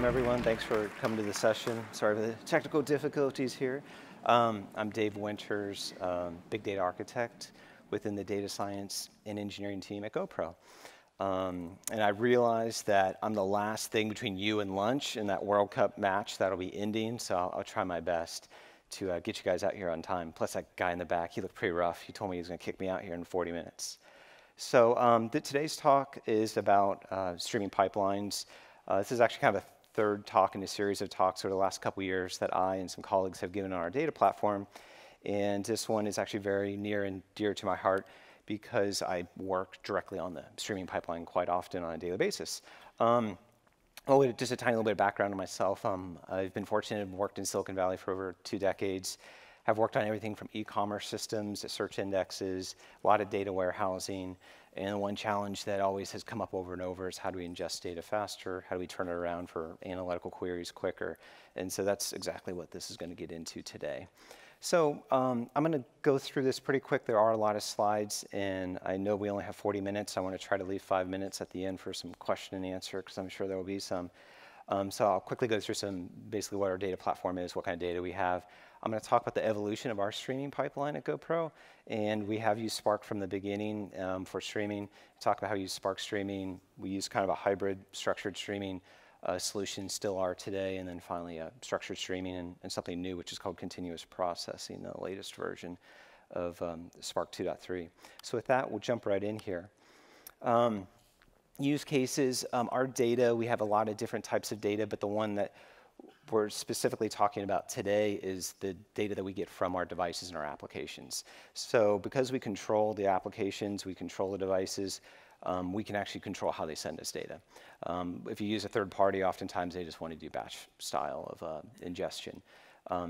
Welcome everyone. Thanks for coming to the session. Sorry for the technical difficulties here. I'm Dave Winters, Big Data Architect within the Data Science and Engineering team at GoPro. And I realized that I'm the last thing between you and lunch in that World Cup match that'll be ending, so I'll try my best to get you guys out here on time. Plus that guy in the back, he looked pretty rough. He told me he was going to kick me out here in 40 minutes. So today's talk is about streaming pipelines. This is actually kind of a third talk in a series of talks over the last couple years that I and some colleagues have given on our data platform. And this one is actually very near and dear to my heart because I work directly on the streaming pipeline quite often on a daily basis. Just a tiny little bit of background on myself. I've been fortunate to have worked in Silicon Valley for over 2 decades. I've worked on everything from e-commerce systems to search indexes, a lot of data warehousing. And one challenge that always has come up over and over is how do we ingest data faster? How do we turn it around for analytical queries quicker? And so that's exactly what this is going to get into today. So I'm going to go through this pretty quick. There are a lot of slides, and I know we only have 40 minutes. I want to try to leave 5 minutes at the end for some question and answer, because I'm sure there will be some. So I'll quickly go through basically what our data platform is, what kind of data we have. I'm going to talk about the evolution of our streaming pipeline at GoPro, and we have used Spark from the beginning for streaming. Talk about how we use Spark streaming. We use kind of a hybrid structured streaming solution, still are today, and then finally structured streaming and something new, which is called continuous processing, the latest version of Spark 2.3. So with that, we'll jump right in here. Use cases, our data, we have a lot of different types of data, but the one that we're specifically talking about today is the data that we get from our devices and our applications. So because we control the applications, we control the devices, we can actually control how they send us data. If you use a third party, oftentimes they just want to do batch style of ingestion.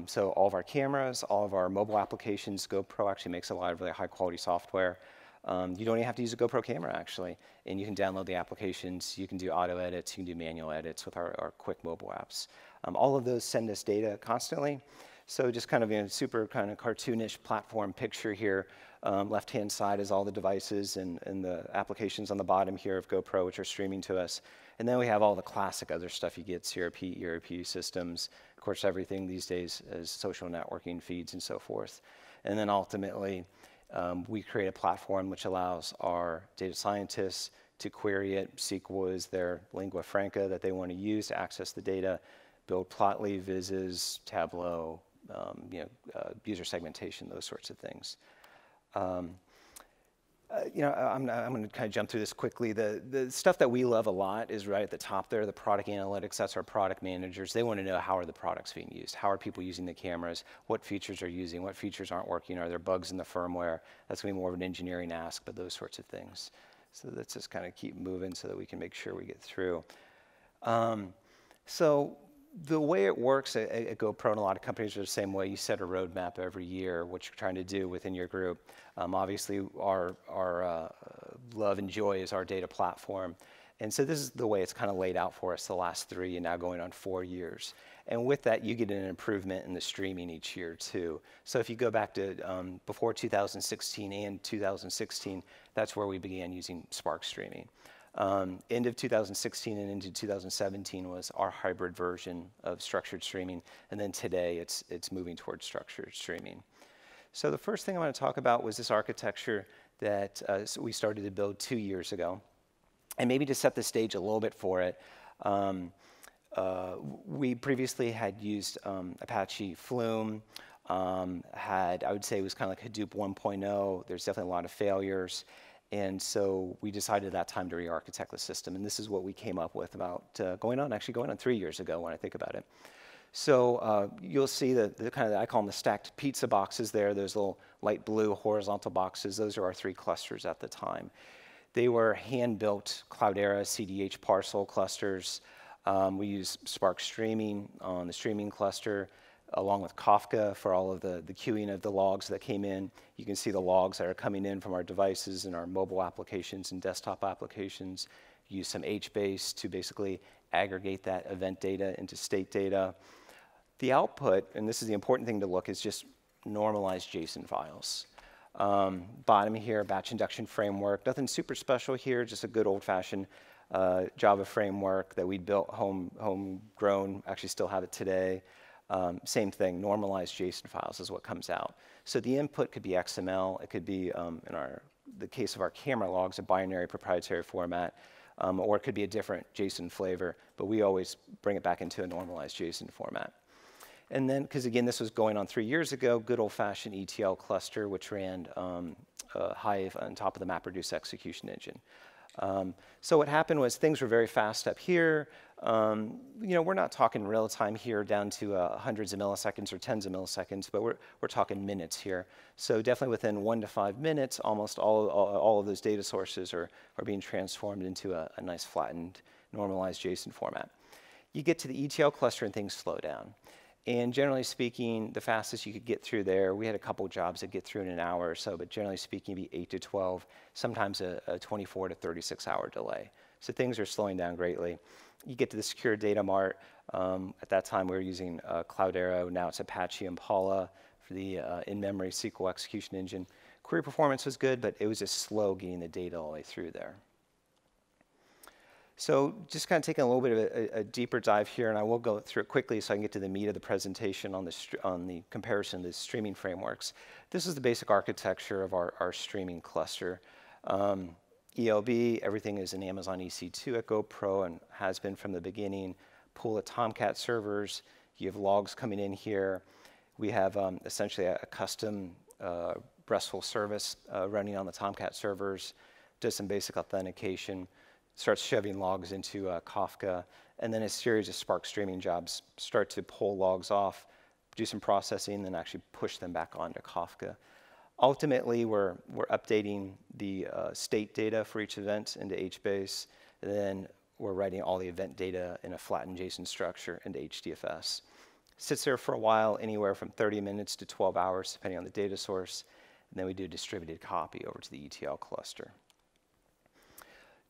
So all of our cameras, all of our mobile applications, GoPro actually makes a lot of really high quality software. You don't even have to use a GoPro camera, actually, and you can download the applications. You can do auto edits. You can do manual edits with our quick mobile apps. All of those send us data constantly. So just kind of a super kind of cartoonish platform picture here. Left-hand side is all the devices and the applications on the bottom here of GoPro, which are streaming to us. And then we have all the classic other stuff you get, CRP, ERP systems. Of course, everything these days is social networking feeds and so forth. And then ultimately, we create a platform which allows our data scientists to query it. SQL is their lingua franca that they want to use to access the data, build Plotly, Vizzes, Tableau, user segmentation, those sorts of things. I'm going to kind of jump through this quickly. The stuff that we love a lot is right at the top there, the product analytics. That's our product managers. They want to know how are the products being used? How are people using the cameras? What features are using? What features aren't working? Are there bugs in the firmware? That's going to be more of an engineering ask, but those sorts of things. So let's just kind of keep moving so that we can make sure we get through. So the way it works at GoPro, and a lot of companies are the same way. You set a roadmap every year, what you're trying to do within your group. Obviously, our love and joy is our data platform. And so this is the way it's kind of laid out for us the last 3 and now going on 4 years. And with that, you get an improvement in the streaming each year, too. So if you go back to before 2016 and 2016, that's where we began using Spark streaming. End of 2016 and into 2017 was our hybrid version of structured streaming, and then today it's moving towards structured streaming. So the first thing I want to talk about was this architecture that we started to build 2 years ago, and maybe to set the stage a little bit for it. We previously had used Apache Flume, I would say it was kind of like Hadoop 1.0. There's definitely a lot of failures. And so we decided at that time to re-architect the system. And this is what we came up with about going on 3 years ago when I think about it. So you'll see the kind of, I call them the stacked pizza boxes there, those little light blue horizontal boxes. Those are our 3 clusters at the time. They were hand-built Cloudera CDH parcel clusters. We use Spark streaming on the streaming cluster, along with Kafka for all of the queuing of the logs that came in. You can see the logs that are coming in from our devices and our mobile applications and desktop applications. Use some HBase to basically aggregate that event data into state data. The output, and this is the important thing to look, is just normalized JSON files. Bottom here, batch induction framework. Nothing super special here, just a good old-fashioned Java framework that we built homegrown, actually still have it today. Same thing, normalized JSON files is what comes out. So the input could be XML, it could be, the case of our camera logs, a binary proprietary format, or it could be a different JSON flavor, but we always bring it back into a normalized JSON format. And then, because again, this was going on 3 years ago, good old-fashioned ETL cluster, which ran Hive on top of the MapReduce execution engine. So what happened was things were very fast up here. We're not talking real time here down to hundreds of milliseconds or tens of milliseconds, but we're talking minutes here. So definitely within 1 to 5 minutes, almost all of those data sources are being transformed into a nice flattened, normalized JSON format. You get to the ETL cluster and things slow down. And generally speaking, the fastest you could get through there, we had a couple jobs that get through in an hour or so, but generally speaking, it'd be 8 to 12, sometimes a 24 to 36 hour delay. So things are slowing down greatly. You get to the secure data mart. At that time, we were using Cloudera. Now it's Apache Impala for the in-memory SQL execution engine. Query performance was good, but it was just slow getting the data all the way through there. So just kind of taking a little bit of a deeper dive here, and I will go through it quickly so I can get to the meat of the presentation on the comparison of the streaming frameworks. This is the basic architecture of our streaming cluster. ELB, everything is in Amazon EC2 at GoPro and has been from the beginning. Pool of Tomcat servers. You have logs coming in here. We have essentially a custom RESTful service running on the Tomcat servers. Does some basic authentication. Starts shoving logs into Kafka, and then a series of Spark streaming jobs start to pull logs off, do some processing, and then actually push them back onto Kafka. Ultimately, we're updating the state data for each event into HBase, and then we're writing all the event data in a flattened JSON structure into HDFS. Sits there for a while, anywhere from 30 minutes to 12 hours, depending on the data source, and then we do a distributed copy over to the ETL cluster.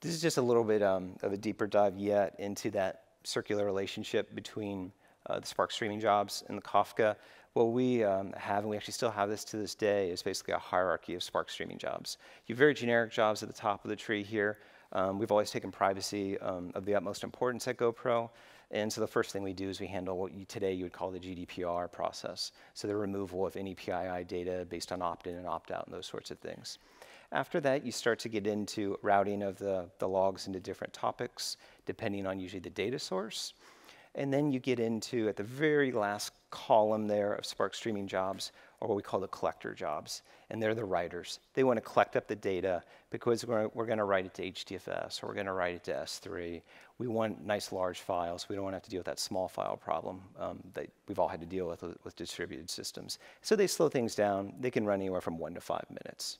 This is just a little bit of a deeper dive yet into that circular relationship between the Spark streaming jobs and the Kafka. What we have, and we actually still have this to this day, is basically a hierarchy of Spark streaming jobs. You have very generic jobs at the top of the tree here. We've always taken privacy of the utmost importance at GoPro. And so the first thing we do is we handle what today you would call the GDPR process. So the removal of any PII data based on opt-in and opt-out and those sorts of things. After that, you start to get into routing of the logs into different topics, depending on usually the data source. And then you get into, at the very last column there of Spark streaming jobs, or what we call the collector jobs. And they're the writers. They want to collect up the data because we're going to write it to HDFS, or we're going to write it to S3. We want nice large files. We don't want to have to deal with that small file problem that we've all had to deal with distributed systems. So they slow things down. They can run anywhere from 1 to 5 minutes.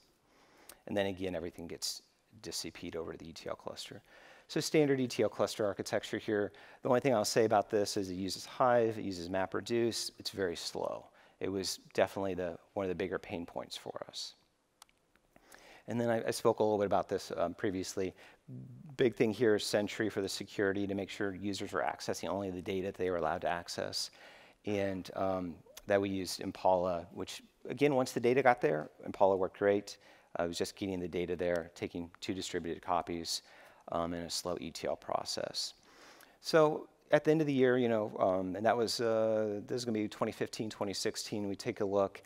And then again, everything gets dis-CP'd over to the ETL cluster. So standard ETL cluster architecture here. The only thing I'll say about this is it uses Hive, it uses MapReduce. It's very slow. It was definitely one of the bigger pain points for us. And then I spoke a little bit about this previously. Big thing here is Sentry for the security to make sure users were accessing only the data that they were allowed to access. And that we used Impala, which again, once the data got there, Impala worked great. It was just getting the data there, taking 2 distributed copies in a slow ETL process. So at the end of the year, and that was, this is going to be 2015, 2016, we take a look,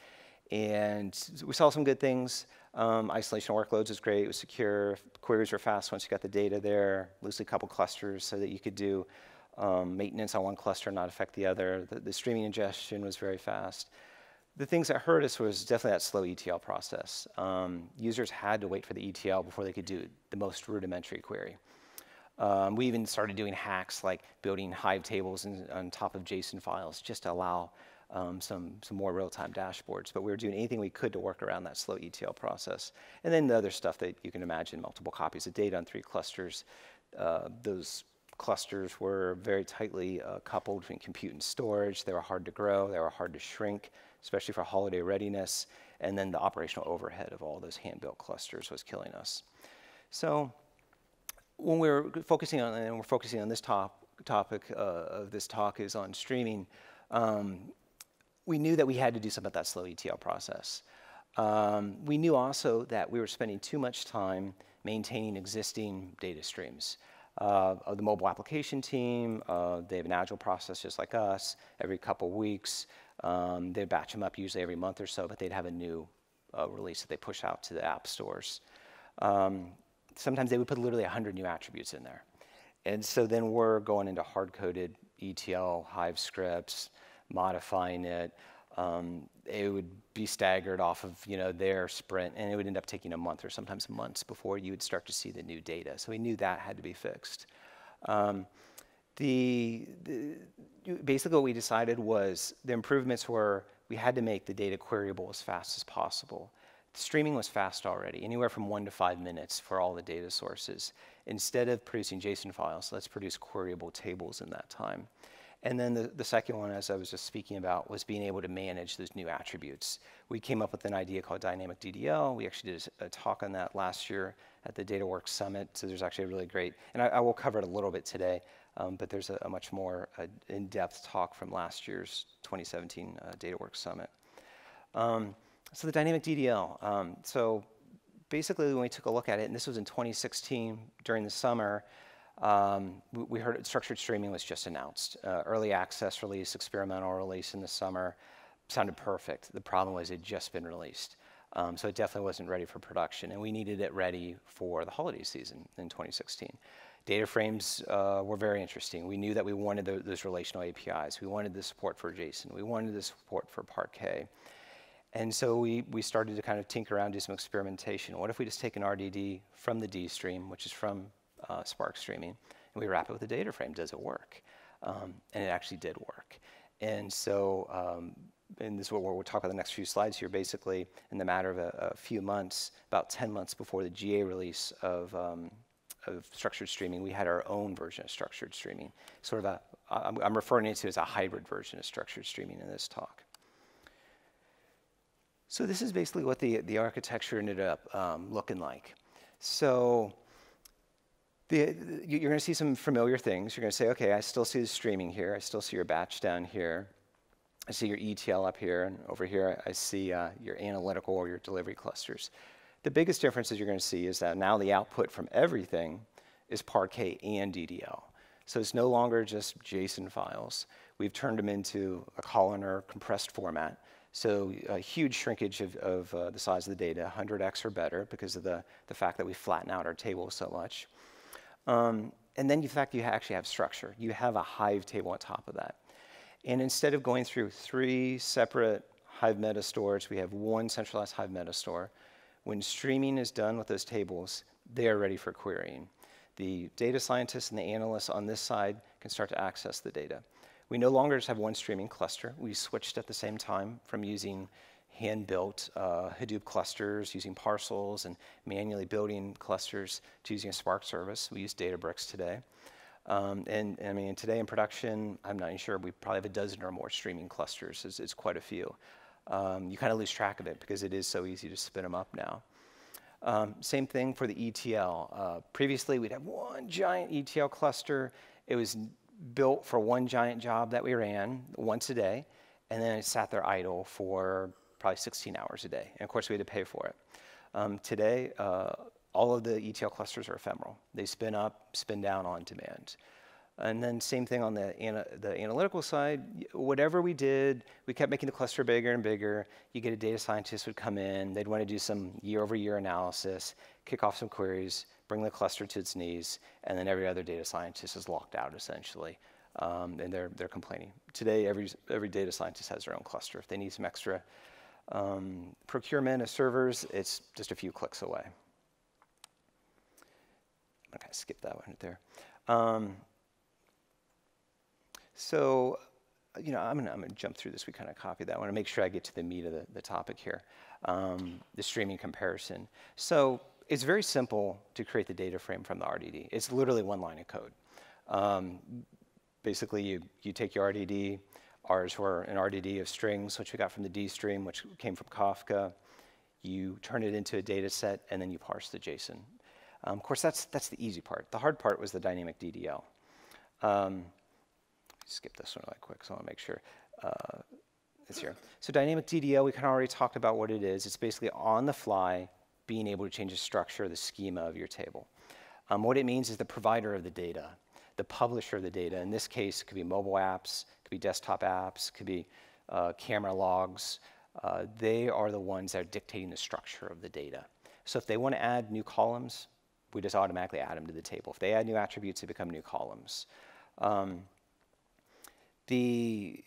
and we saw some good things. Isolation of workloads was great. It was secure. Queries were fast once you got the data there. Loosely coupled clusters so that you could do maintenance on one cluster and not affect the other. The streaming ingestion was very fast. The things that hurt us was definitely that slow ETL process. Users had to wait for the ETL before they could do the most rudimentary query. We even started doing hacks like building Hive tables on top of JSON files just to allow some more real-time dashboards. But we were doing anything we could to work around that slow ETL process. And then the other stuff that you can imagine, multiple copies of data on 3 clusters. Those clusters were very tightly coupled between compute and storage. They were hard to grow. They were hard to shrink, especially for holiday readiness. And then the operational overhead of all those hand-built clusters was killing us. So when we're focusing on, and we're focusing on this topic of this talk is on streaming, we knew that we had to do something about that slow ETL process. We knew also that we were spending too much time maintaining existing data streams. The mobile application team, they have an agile process just like us. Every couple weeks, they batch them up usually every month or so, but they'd have a new release that they push out to the app stores. Sometimes they would put literally 100 new attributes in there. And so then we're going into hard-coded ETL, Hive scripts, modifying it. It would be staggered off of their sprint, and it would end up taking a month or sometimes months before you would start to see the new data. So we knew that had to be fixed. Basically what we decided was the improvements were we had to make the data queryable as fast as possible. Streaming was fast already, anywhere from 1 to 5 minutes for all the data sources. Instead of producing JSON files, let's produce queryable tables in that time. And then the second one, as I was just speaking about, was being able to manage those new attributes. We came up with an idea called dynamic DDL. We actually did a talk on that last year at the DataWorks Summit. So there's actually a really great, and I will cover it a little bit today, but there's a much more in-depth talk from last year's 2017 DataWorks Summit. So the dynamic DDL. So basically when we took a look at it, and this was in 2016 during the summer, we heard structured streaming was just announced. Early access release, experimental release in the summer. Sounded perfect. The problem was it had just been released. So it definitely wasn't ready for production, and we needed it ready for the holiday season in 2016. DataFrames were very interesting. We knew that we wanted those relational APIs. We wanted the support for JSON. We wanted the support for Parquet. And so we started to kind of tinker around, do some experimentation. What if we just take an RDD from the D stream, which is from Spark streaming, and we wrap it with a DataFrame? Does it work? And it actually did work. And so, and this is what we'll talk about the next few slides here. Basically, in the matter of a few months, about 10 months before the GA release of structured streaming, we had our own version of structured streaming. Sort of I'm referring to it as a hybrid version of structured streaming in this talk. So this is basically what the architecture ended up looking like. So you're going to see some familiar things. You're going to say, okay, I still see the streaming here. I still see your batch down here. I see your ETL up here. And over here, I see your analytical or your delivery clusters. The biggest differences you're going to see is that now the output from everything is Parquet and DDL. So it's no longer just JSON files. We've turned them into a columnar compressed format. So a huge shrinkage of the size of the data, 100x or better, because of the fact that we flatten out our table so much. And then the fact you actually have structure. You have a Hive table on top of that. And instead of going through 3 separate Hive meta stores, we have one centralized Hive meta store. When streaming is done with those tables, they are ready for querying. The data scientists and the analysts on this side can start to access the data. We no longer just have one streaming cluster. We switched at the same time from using hand-built Hadoop clusters, using parcels and manually building clusters, to using a Spark service. We use DataWorks today. And I mean, today in production, I'm not even sure, we probably have a dozen or more streaming clusters. It's quite a few. You kind of lose track of it because it is so easy to spin them up now. Same thing for the ETL. Previously, we'd have one giant ETL cluster. It was built for one giant job that we ran once a day, and then it sat there idle for probably 16 hours a day. And of course, we had to pay for it. Today, all of the ETL clusters are ephemeral. They spin up, spin down on demand. And then same thing on the analytical side. Whatever we did, we kept making the cluster bigger and bigger. You get a data scientist would come in. They'd want to do some year-over-year analysis, kick off some queries, bring the cluster to its knees, and then every other data scientist is locked out, essentially. And they're complaining. Today, every data scientist has their own cluster. If they need some extra procurement of servers, it's just a few clicks away. I'm going to skip that one right there. So, you know, I'm gonna jump through this. We kind of copied that. I want to make sure I get to the meat of the topic here, the streaming comparison. So it's very simple to create the data frame from the RDD. It's literally one line of code. Basically, you take your RDD. Ours were an RDD of strings, which we got from the D stream, which came from Kafka. You turn it into a data set, and then you parse the JSON. Of course, that's the easy part. The hard part was the dynamic DDL. Skip this one really quick, so I want to make sure it's here. So dynamic DDL, we kind of already talked about what it is. It's basically on the fly being able to change the structure, the schema of your table. What it means is the provider of the data, the publisher of the data. In this case, it could be mobile apps, it could be desktop apps, it could be camera logs. They are the ones that are dictating the structure of the data. So if they want to add new columns, we just automatically add them to the table. If they add new attributes, they become new columns. The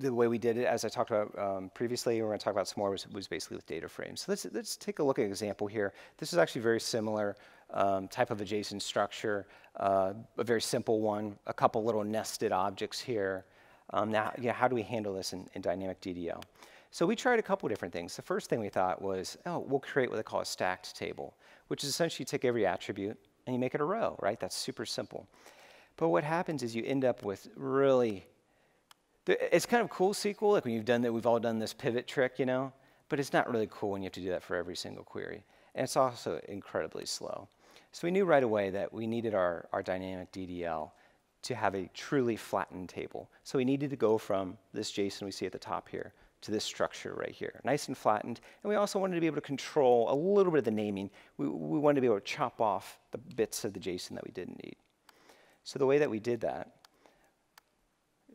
way we did it, as I talked about previously, we're going to talk about some more, was basically with DataFrame. So let's take a look at an example here. This is actually very similar type of a JSON structure, a very simple one, a couple little nested objects here. Now, how do we handle this in dynamic DDL? So we tried a couple different things. The first thing we thought was, we'll create what they call a stacked table, which is essentially you take every attribute and you make it a row, right? That's super simple. But what happens is you end up with really, it's kind of cool SQL, like when you've done that, we've all done this pivot trick, you know, but it's not really cool when you have to do that for every single query. And it's also incredibly slow. So we knew right away that we needed our dynamic DDL to have a truly flattened table. So we needed to go from this JSON we see at the top here to this structure right here, nice and flattened. And we also wanted to be able to control a little bit of the naming. We wanted to be able to chop off the bits of the JSON that we didn't need. So the way that we did that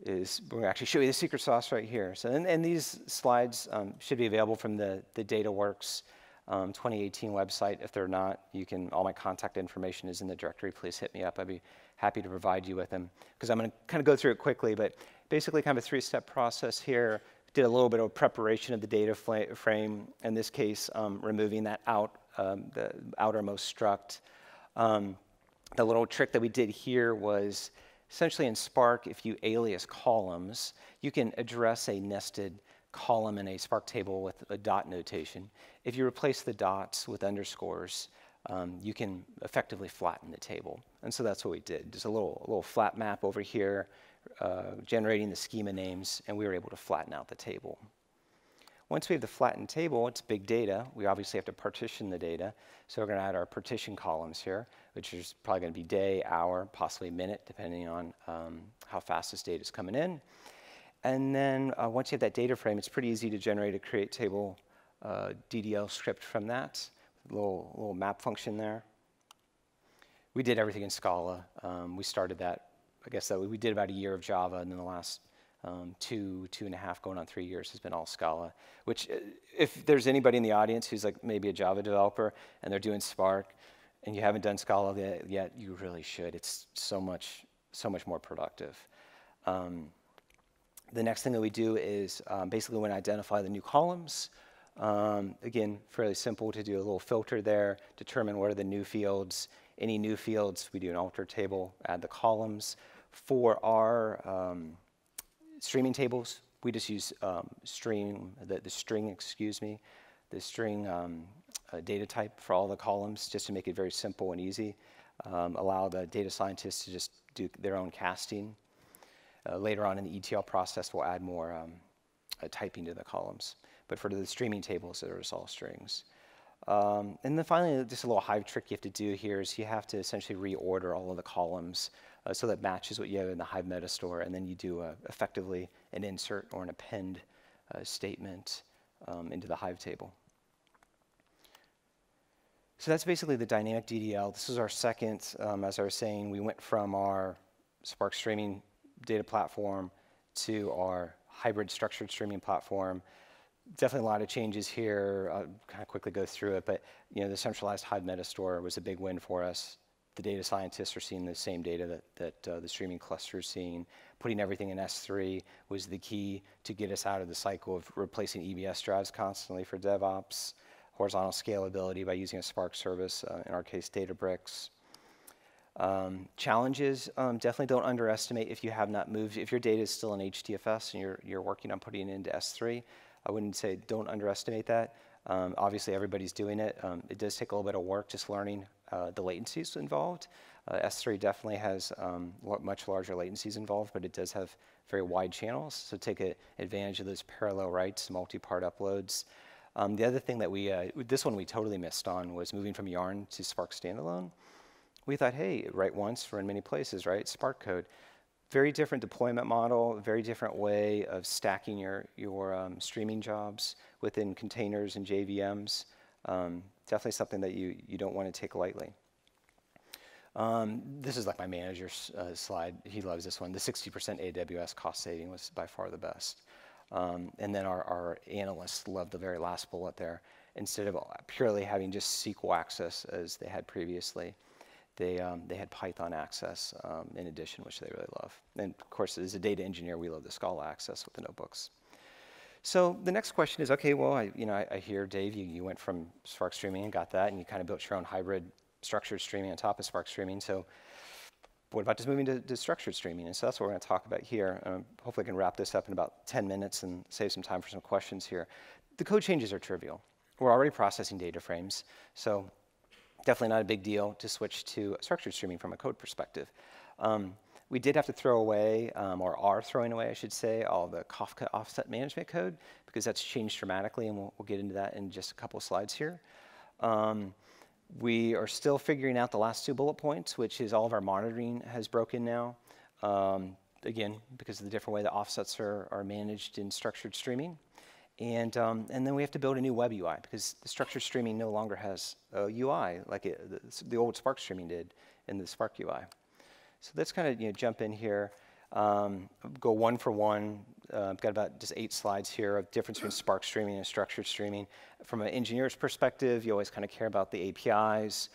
is we're going to actually show you the secret sauce right here. So, and these slides should be available from the DataWorks 2018 website. If they're not, you can, all my contact information is in the directory. Please hit me up. I'd be happy to provide you with them. Because I'm going to kind of go through it quickly, but basically kind of a three-step process here. Did a little bit of preparation of the data frame, in this case, removing that the outermost struct. The little trick that we did here was essentially in Spark, if you alias columns, you can address a nested column in a Spark table with a dot notation. If you replace the dots with underscores, you can effectively flatten the table. And so that's what we did. Just a little flat map over here, generating the schema names, and we were able to flatten out the table. Once we have the flattened table, it's big data. We obviously have to partition the data. So we're going to add our partition columns here, which is probably going to be day, hour, possibly minute, depending on how fast this data is coming in. And then once you have that data frame, it's pretty easy to generate a create table DDL script from that. A little map function there. We did everything in Scala. We started that, I guess that we did about a year of Java, and then the last 2.5 going on 3 years has been all Scala, which if there's anybody in the audience who's like maybe a Java developer and they're doing Spark and you haven't done Scala yet, you really should. It's so much more productive. The next thing that we do is basically when I identify the new columns, again, fairly simple to do a little filter there, determine what are the new fields. Any new fields, we do an alter table, add the columns. For our streaming tables, we just use the string data type for all the columns, just to make it very simple and easy. Allow the data scientists to just do their own casting. Later on in the ETL process, we'll add more typing to the columns. But for the streaming tables, they're just all strings. And then finally, just a little Hive trick you have to do here is you have to essentially reorder all of the columns so that matches what you have in the Hive metastore, and then you do effectively an insert or an append statement into the Hive table. So that's basically the dynamic DDL. This is our second, as I was saying, we went from our Spark streaming data platform to our hybrid structured streaming platform. Definitely a lot of changes here. I'll kind of quickly go through it, but the centralized Hive metastore was a big win for us. The data scientists are seeing the same data that the streaming cluster is seeing. Putting everything in S3 was the key to get us out of the cycle of replacing EBS drives constantly for DevOps. Horizontal scalability by using a Spark service, in our case, Databricks. Challenges, definitely don't underestimate if you have not moved. If your data is still in HDFS and you're working on putting it into S3, I wouldn't say don't underestimate that. Obviously, everybody's doing it. It does take a little bit of work just learning the latencies involved. S3 definitely has much larger latencies involved, but it does have very wide channels, so take advantage of those parallel writes, multi-part uploads. The other thing that this one we totally missed on was moving from Yarn to Spark standalone. We thought, hey, write once, run many places, right? Spark code. Very different deployment model, very different way of stacking your streaming jobs within containers and JVMs. Definitely something that you don't want to take lightly. This is like my manager's slide. He loves this one. The 60% AWS cost saving was by far the best. And then our analysts loved the very last bullet there. Instead of purely having just SQL access as they had previously, they had Python access in addition, which they really love. And of course, as a data engineer, we love the Scala access with the notebooks. So the next question is, okay, well, I hear, Dave, you went from Spark Streaming and got that, and you kind of built your own hybrid structured streaming on top of Spark Streaming. So what about just moving to structured streaming? And so that's what we're going to talk about here. Hopefully I can wrap this up in about 10 minutes and save some time for some questions here. The code changes are trivial. We're already processing data frames, so definitely not a big deal to switch to structured streaming from a code perspective. We did have to throw away, or are throwing away, I should say, all the Kafka offset management code, because that's changed dramatically, and we'll get into that in just a couple of slides here. We are still figuring out the last 2 bullet points, which is all of our monitoring has broken now. Again, because of the different way the offsets are managed in structured streaming. And then we have to build a new web UI, because the structured streaming no longer has a UI like the old Spark streaming did in the Spark UI. So let's kind of jump in here, go one for one. I've got about just 8 slides here of difference between Spark streaming and structured streaming. From an engineer's perspective, you always kind of care about the APIs.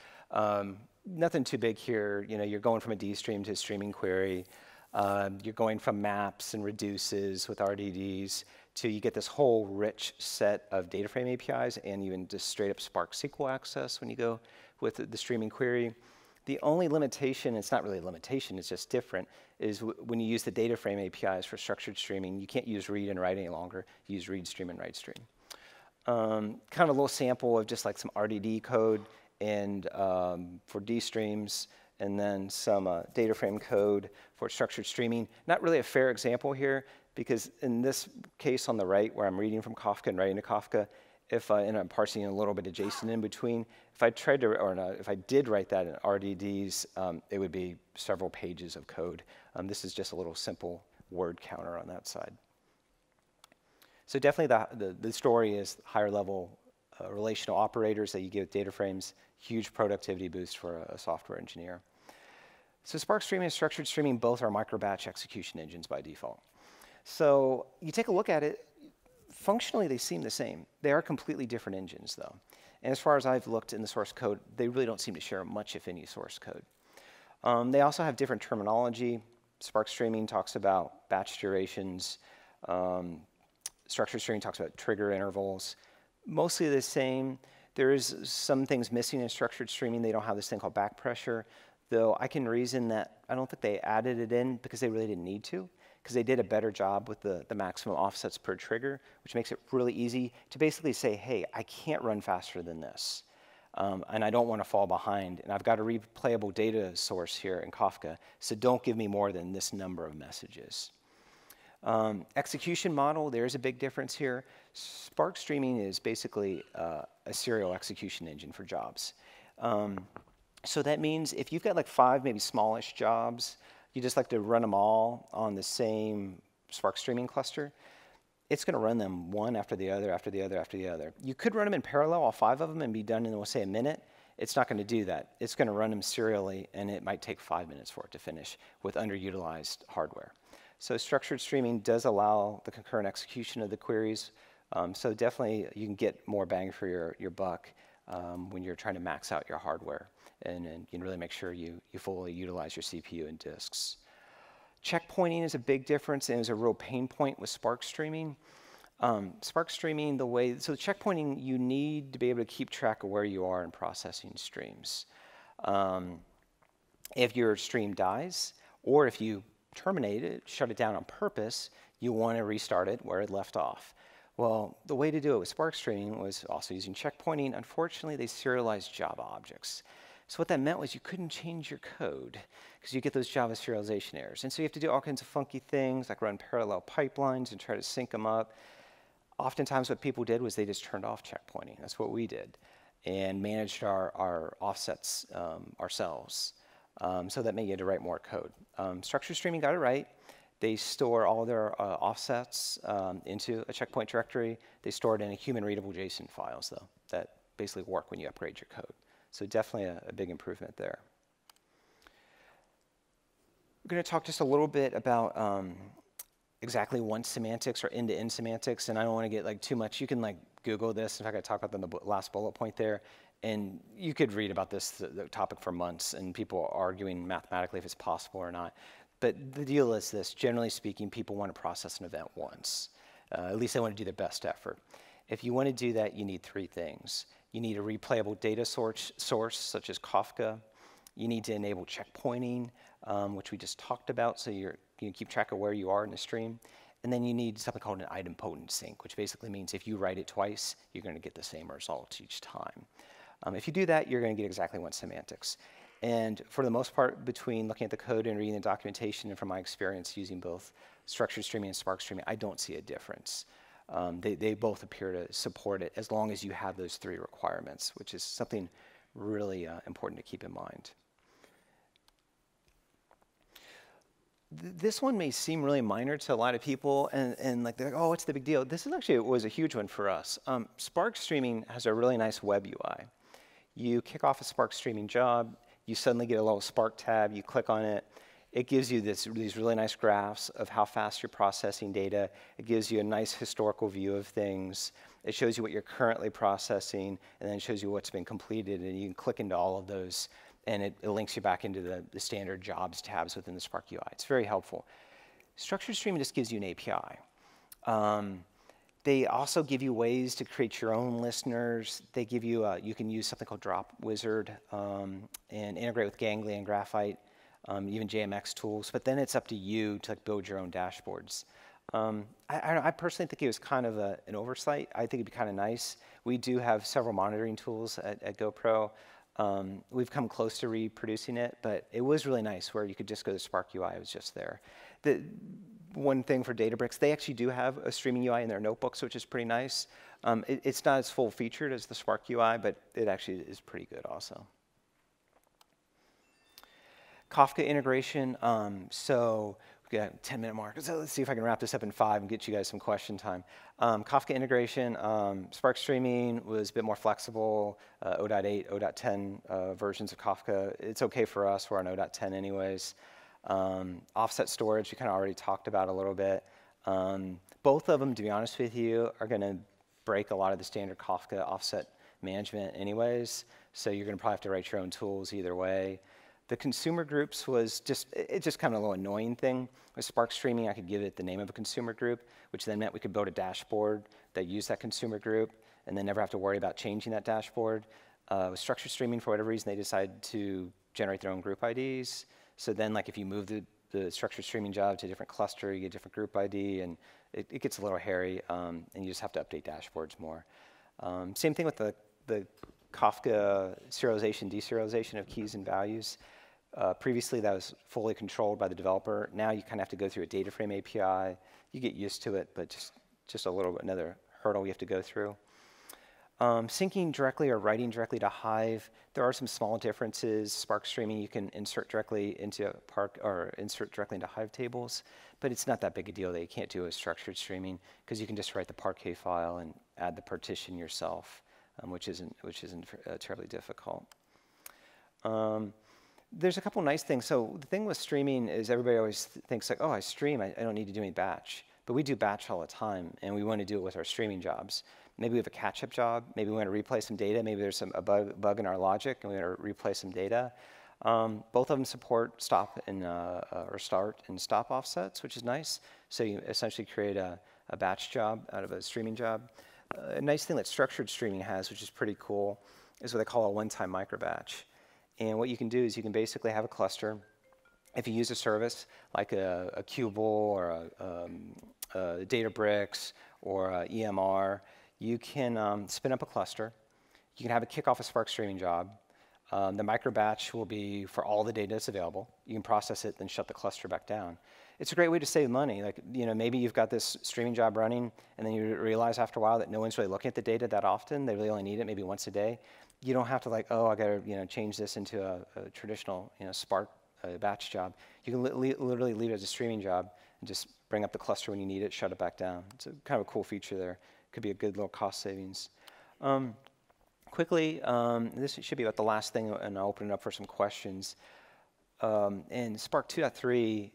Nothing too big here. You're going from a DStream to a streaming query. You're going from maps and reduces with RDDs to you get this whole rich set of DataFrame APIs and even just straight up Spark SQL access when you go with the streaming query. The only limitation, it's not really a limitation, it's just different, is when you use the DataFrame APIs for structured streaming, you can't use read and write any longer. You use read stream and write stream. Kind of a little sample of just like some RDD code and for D streams, and then some DataFrame code for structured streaming. Not really a fair example here, because in this case on the right, where I'm reading from Kafka and writing to Kafka, and I'm parsing a little bit of JSON in between, if I tried to, or no, if I did write that in RDDs, it would be several pages of code. This is just a little simple word counter on that side. So definitely the story is higher level relational operators that you get with data frames, huge productivity boost for a software engineer. So Spark Streaming and structured streaming both are micro-batch execution engines by default. So you take a look at it, functionally they seem the same. They are completely different engines though. And as far as I've looked in the source code, they really don't seem to share much, if any, source code. They also have different terminology. Spark Streaming talks about batch durations. Structured streaming talks about trigger intervals. Mostly the same. There is some things missing in structured streaming. They don't have this thing called back pressure, though I can reason that I don't think they added it in because they really didn't need to, because they did a better job with the maximum offsets per trigger, which makes it really easy to basically say, hey, I can't run faster than this, and I don't want to fall behind, and I've got a replayable data source here in Kafka, so don't give me more than this number of messages. Execution model, there's a big difference here. Spark Streaming is basically a serial execution engine for jobs. So that means if you've got like 5 maybe smallish jobs, you just like to run them all on the same Spark Streaming cluster, it's going to run them one after the other, after the other, after the other. You could run them in parallel, all 5 of them, and be done in, we'll say, a minute. It's not going to do that. It's going to run them serially, and it might take 5 minutes for it to finish with underutilized hardware. So structured streaming does allow the concurrent execution of the queries. So definitely you can get more bang for your buck when you're trying to max out your hardware and you can really make sure you fully utilize your CPU and disks. Checkpointing is a big difference and is a real pain point with Spark Streaming. Spark Streaming, so the checkpointing, you need to be able to keep track of where you are in processing streams. If your stream dies, or if you terminate it, shut it down on purpose, you want to restart it where it left off. Well, the way to do it with Spark Streaming was also using checkpointing. Unfortunately, they serialized Java objects. So what that meant was you couldn't change your code because you get those Java serialization errors. And so you have to do all kinds of funky things like run parallel pipelines and try to sync them up. Oftentimes what people did was they just turned off checkpointing. That's what we did, and managed our offsets ourselves. So that made you had to write more code. Structured streaming got it right. They store all their offsets into a checkpoint directory. They store it in a human-readable JSON files, though, that basically work when you upgrade your code. So definitely a big improvement there. We're going to talk just a little bit about exactly once semantics or end-to-end semantics, and I don't want to get like too much. You can like Google this. In fact, I talk about that in the last bullet point there, and you could read about this the topic for months, and people arguing mathematically if it's possible or not. But the deal is this: generally speaking, people want to process an event once. At least they want to do their best effort. If you want to do that, you need three things. You need a replayable data source such as Kafka. You need to enable checkpointing, which we just talked about, so you can keep track of where you are in the stream. And then you need something called an idempotent sync, which basically means if you write it twice, you're going to get the same result each time. If you do that, you're going to get exactly once semantics. And for the most part, between looking at the code and reading the documentation, and from my experience using both structured streaming and Spark streaming, I don't see a difference. They both appear to support it as long as you have those three requirements, which is something really important to keep in mind. This one may seem really minor to a lot of people, and like they're like, oh, what's the big deal? This is actually was a huge one for us. Spark streaming has a really nice web UI. You kick off a Spark streaming job, you suddenly get a little Spark tab, you click on it. It gives you these really nice graphs of how fast you're processing data. It gives you a nice historical view of things. It shows you what you're currently processing, and then it shows you what's been completed, and you can click into all of those, and it links you back into the standard jobs tabs within the Spark UI. It's very helpful. Structured streaming just gives you an API. They also give you ways to create your own listeners. They give you, you can use something called Drop Wizard and integrate with Ganglia and Graphite. Even JMX tools, but then it's up to you to like, build your own dashboards. I personally think it was kind of an oversight. I think it'd be kind of nice. We do have several monitoring tools at GoPro. We've come close to reproducing it, but it was really nice where you could just go to Spark UI, it was just there. The one thing for Databricks, they actually do have a streaming UI in their notebooks, which is pretty nice. It's not as full featured as the Spark UI, but it actually is pretty good also. Kafka integration, so we got a 10-minute mark. So let's see if I can wrap this up in 5 and get you guys some question time. Kafka integration, Spark streaming was a bit more flexible, 0.8, 0.10 versions of Kafka. It's okay for us, we're on 0.10 anyways. Offset storage, we kind of already talked about a little bit. Both of them, to be honest with you, are going to break a lot of the standard Kafka offset management anyways, so you're going to probably have to write your own tools either way. The consumer groups was just kind of a little annoying thing. With Spark streaming, I could give it the name of a consumer group, which then meant we could build a dashboard that used that consumer group and then never have to worry about changing that dashboard. With structured streaming, for whatever reason, they decided to generate their own group IDs. So then like if you move the structured streaming job to a different cluster, you get a different group ID, and it gets a little hairy, and you just have to update dashboards more. Same thing with the Kafka serialization, deserialization of keys and values. Previously, that was fully controlled by the developer. Now you kind of have to go through a DataFrame API. You get used to it, but just a little bit another hurdle we have to go through. Syncing directly or writing directly to Hive, there are some small differences. Spark streaming, you can insert directly into insert directly into Hive tables, but it's not that big a deal that you can't do with structured streaming because you can just write the Parquet file and add the partition yourself, which isn't terribly difficult. There's a couple nice things. So the thing with streaming is everybody always thinks like, oh, I stream, I don't need to do any batch. But we do batch all the time, and we want to do it with our streaming jobs. Maybe we have a catch-up job. Maybe we want to replay some data. Maybe there's a bug in our logic, and we want to replay some data. Both of them support stop and or start and stop offsets, which is nice. So you essentially create a batch job out of a streaming job. A nice thing that structured streaming has, which is pretty cool, is what they call a one-time microbatch. And what you can do is you can basically have a cluster. If you use a service like a Qubel or a Databricks or a EMR, you can spin up a cluster. You can have it kick off a Spark streaming job. The microbatch will be for all the data that's available. You can process it, then shut the cluster back down. It's a great way to save money. Like, you know, maybe you've got this streaming job running, and then you realize after a while that no one's really looking at the data that often. They really only need it maybe once a day. You don't have to like, oh, I got to change this into a traditional Spark batch job. You can literally leave it as a streaming job and just bring up the cluster when you need it, shut it back down. It's kind of a cool feature there. Could be a good little cost savings. Quickly, this should be about the last thing, and I'll open it up for some questions. in Spark 2.3,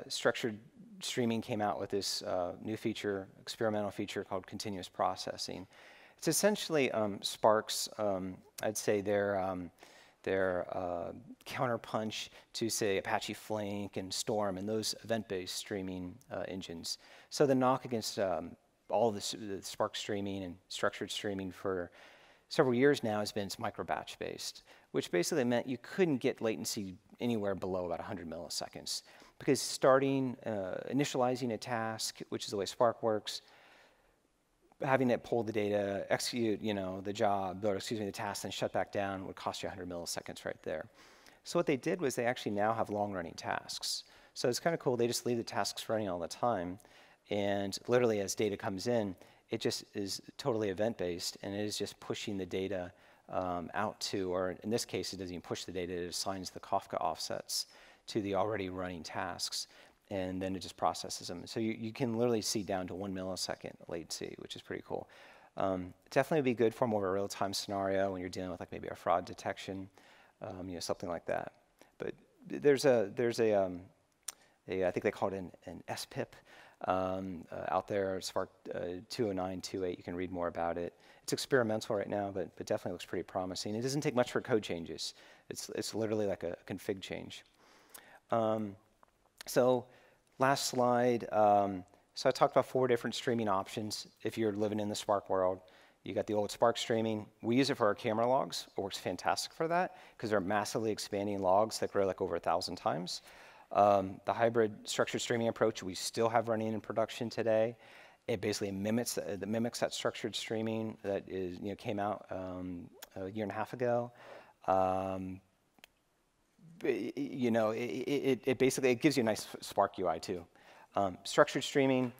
structured streaming came out with this new feature, experimental feature called continuous processing. It's essentially Spark's, I'd say their counterpunch to, say, Apache Flink and Storm and those event-based streaming engines. So the knock against all the Spark streaming and structured streaming for several years now has been it's micro-batch based, which basically meant you couldn't get latency anywhere below about 100 milliseconds. Because starting, initializing a task, which is the way Spark works, having it pull the data, execute, the job, or excuse me, the task, then shut back down would cost you 100 milliseconds right there. So what they did was they actually now have long-running tasks. So it's kind of cool. They just leave the tasks running all the time, and literally as data comes in, it just is totally event-based, and it is just pushing the data out to, or in this case, it doesn't even push the data, it assigns the Kafka offsets to the already running tasks, and then it just processes them. So you can literally see down to 1 millisecond latency, which is pretty cool. Definitely be good for more of a real-time scenario when you're dealing with like maybe a fraud detection, something like that. But there's a I think they call it an SPIP out there, Spark 209.2.8. You can read more about it. It's experimental right now, but definitely looks pretty promising. It doesn't take much for code changes. It's literally like a config change. So last slide. So I talked about 4 different streaming options if you're living in the Spark world. You got the old Spark streaming. We use it for our camera logs. It works fantastic for that because they're massively expanding logs that grow like over 1,000 times. The hybrid structured streaming approach we still have running in production today. It basically mimics that structured streaming that came out a year and a half ago. It basically gives you a nice Spark UI too. Structured streaming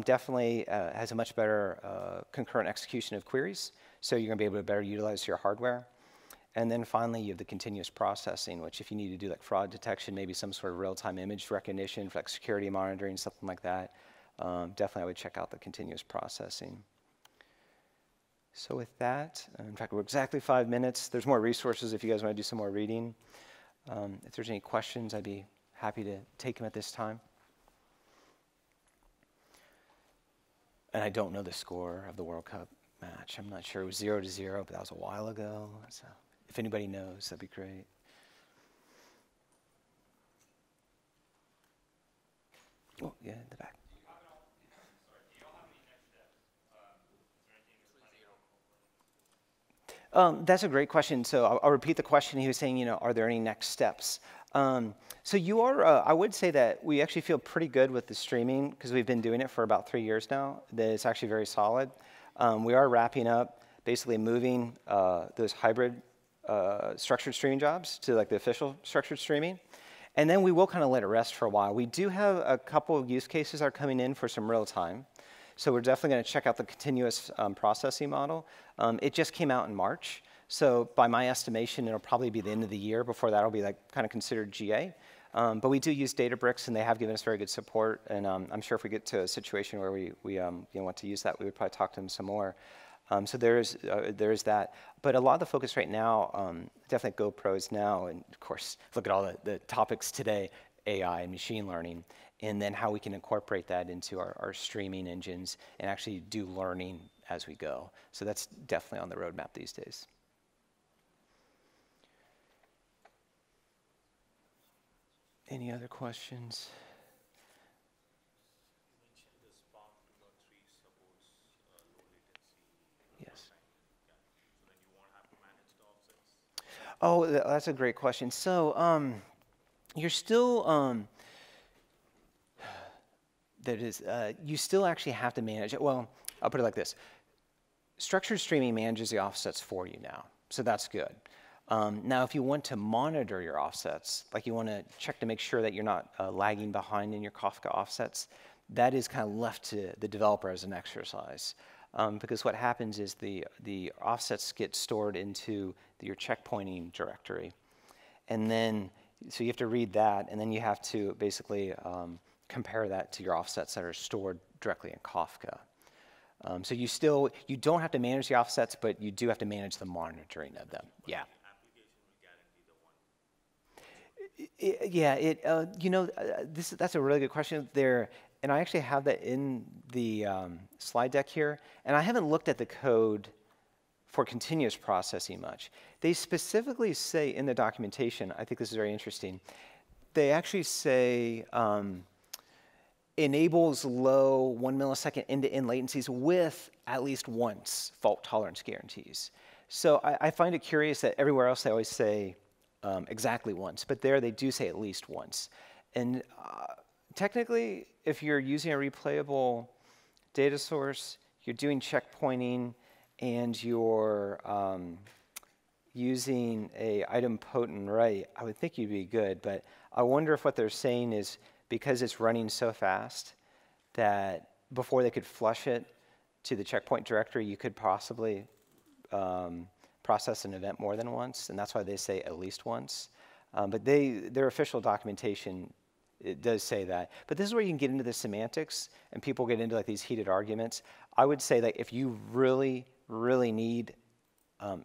definitely has a much better concurrent execution of queries, so you're going to be able to better utilize your hardware. And then finally, you have the continuous processing, which if you need to do like fraud detection, maybe some sort of real-time image recognition, for like security monitoring, something like that, definitely I would check out the continuous processing. So with that, in fact, we're exactly 5 minutes. There's more resources if you guys want to do some more reading. If there's any questions, I'd be happy to take them at this time. And I don't know the score of the World Cup match. I'm not sure. It was 0-0, but that was a while ago. So if anybody knows, that'd be great. Oh, yeah, in the back. That's a great question. So I'll repeat the question. He was saying, are there any next steps? So you are, I would say that we actually feel pretty good with the streaming because we've been doing it for about 3 years now. That it's actually very solid. We are wrapping up, basically moving those hybrid structured streaming jobs to like the official structured streaming. And then we will kind of let it rest for a while. We do have a couple of use cases that are coming in for some real time. So we're definitely going to check out the continuous processing model. It just came out in March. So by my estimation, it'll probably be the end of the year before that'll be like kind of considered GA. But we do use Databricks, and they have given us very good support. And I'm sure if we get to a situation where we want to use that, we would probably talk to them some more. So there is that. But a lot of the focus right now, definitely GoPro is now, and of course, look at all the topics today, AI and machine learning, and then how we can incorporate that into our streaming engines and actually do learning as we go. So that's definitely on the roadmap these days. Any other questions? Yes. Oh, that's a great question. So you're still, you still actually have to manage it. Well, I'll put it like this. Structured streaming manages the offsets for you now, so that's good. Now, if you want to monitor your offsets, like you want to check to make sure that you're not lagging behind in your Kafka offsets, that is kind of left to the developer as an exercise. Because what happens is the offsets get stored into your checkpointing directory. And then, so you have to read that, and then you have to basically compare that to your offsets that are stored directly in Kafka. So you don't have to manage the offsets, but you do have to manage the monitoring of them. Yeah. That's a really good question there, and I actually have that in the slide deck here, and I haven't looked at the code for continuous processing much. They specifically say in the documentation, I think this is very interesting, they actually say enables low 1 millisecond end-to-end latencies with at least once fault tolerance guarantees. So I find it curious that everywhere else they always say exactly once, but there they do say at least once. And technically, if you're using a replayable data source, you're doing checkpointing, and you're using a idempotent write, I would think you'd be good. But I wonder if what they're saying is because it's running so fast that before they could flush it to the checkpoint directory, you could possibly process an event more than once, and that's why they say at least once. But their official documentation, it does say that. But this is where you can get into the semantics, and people get into like these heated arguments. I would say that if you really, really need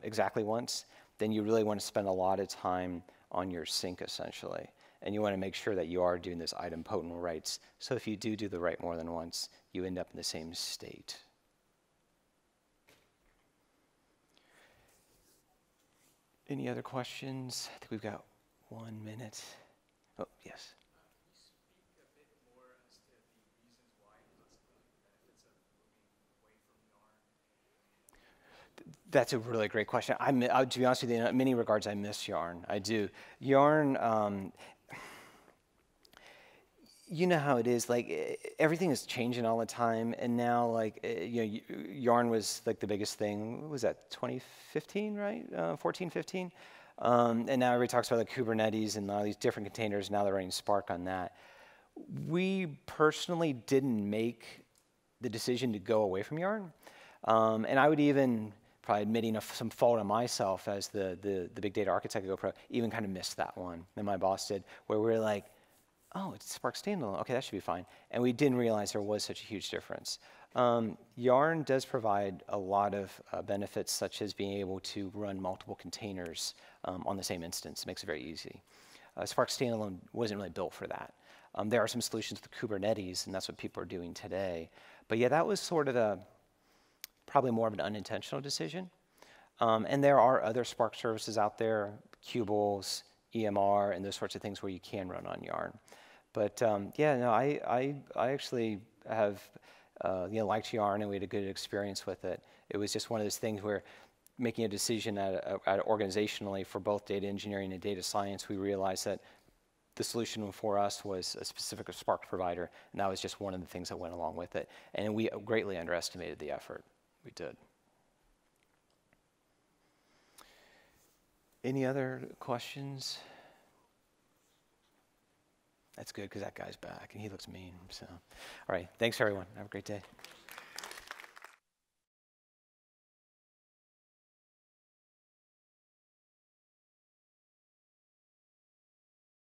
exactly once, then you really want to spend a lot of time on your sync, essentially. And you want to make sure that you are doing this idempotent writes. So if you do the write more than once, you end up in the same state. Any other questions? I think we've got 1 minute. Oh, yes. That's a really great question. To be honest with you, in many regards, I miss Yarn. I do. Yarn, you know how it is. Like everything is changing all the time, and now, like Yarn was like the biggest thing. What was that? 2015, right? 14, 15. And now everybody talks about like Kubernetes and all these different containers. Now they're running Spark on that. We personally didn't make the decision to go away from Yarn, and I would even, probably admitting some fault on myself as the big data architect at GoPro, even kind of missed that one. And my boss did, where we were like, oh, it's Spark standalone. Okay, that should be fine. And we didn't realize there was such a huge difference. Yarn does provide a lot of benefits, such as being able to run multiple containers on the same instance. It makes it very easy. Spark standalone wasn't really built for that. There are some solutions with Kubernetes, and that's what people are doing today. But yeah, that was sort of probably more of an unintentional decision. And there are other Spark services out there, Kubles, EMR, and those sorts of things where you can run on Yarn. But yeah, no, I actually have liked Yarn, and we had a good experience with it. It was just one of those things where making a decision organizationally for both data engineering and data science, we realized that the solution for us was a specific Spark provider, and that was just one of the things that went along with it. And we greatly underestimated the effort. We did. Any other questions? That's good, because that guy's back, and he looks mean. So, all right, thanks, everyone. Have a great day.